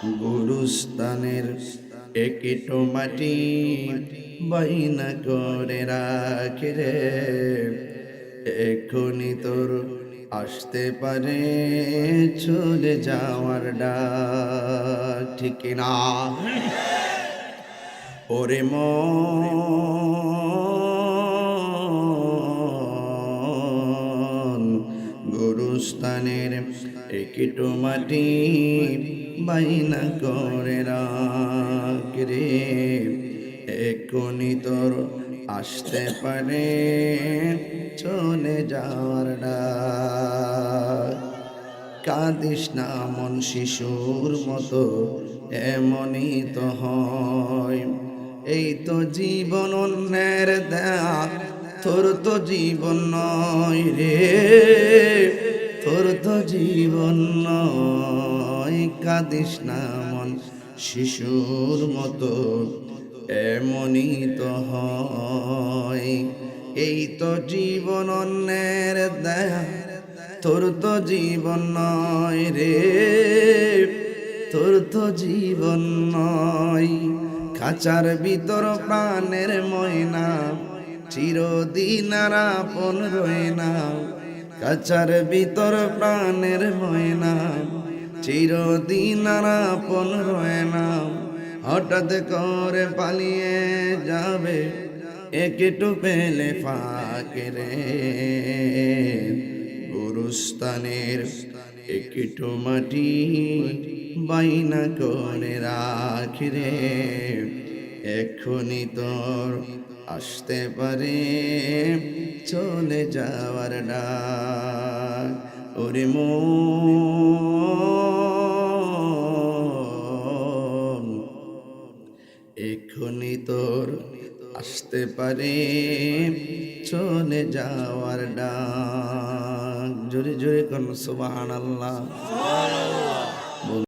গুরুস্থানের একিটো মাটি বাইনা করে রাখে রে, এখনই তোর আসতে পারে চলে যাওয়ার ডাক, ঠিক না? ওরে মন, গুরুস্থানের একিটো মাটি বাইনা করে রাখ রে, এখনই তোর আসতে পারে চলে যাওয়ার ডাক। কাঁদিস না মন শিশুর মতো, এমনই তো হয়। এই তো জীবন অন্যের দেয়া, তোর তো জীবন নয় রে, তোর তো জীবন নয়। কাঁদিস না মন শিশুর মতো, এমনই তো হয়। এই তো জীবন অন্যের দেয়া, তোর তো জীবন নয় রে, তোর তো জীবন নয়। খাঁচার ভিতর প্রাণের ময়না, চিরদিন আর আপন রয় না। খাঁচার ভিতর প্রাণের ময়না, চিরদিন আর আপন রয় না। হঠাৎ করে পালিয়ে যাবে একটু পেলে ফাঁকে রে, গুরুস্থানের একটু মাটি বাইনা করে রাখি রে, এখনই তোর আসতে পারে চলে যাওয়ার ডাক। ওরে মন, এখনই তোর আসতে পারে চলে যাওয়ার ডাক। জোরে জোরে কোন সুবহানাল্লাহ।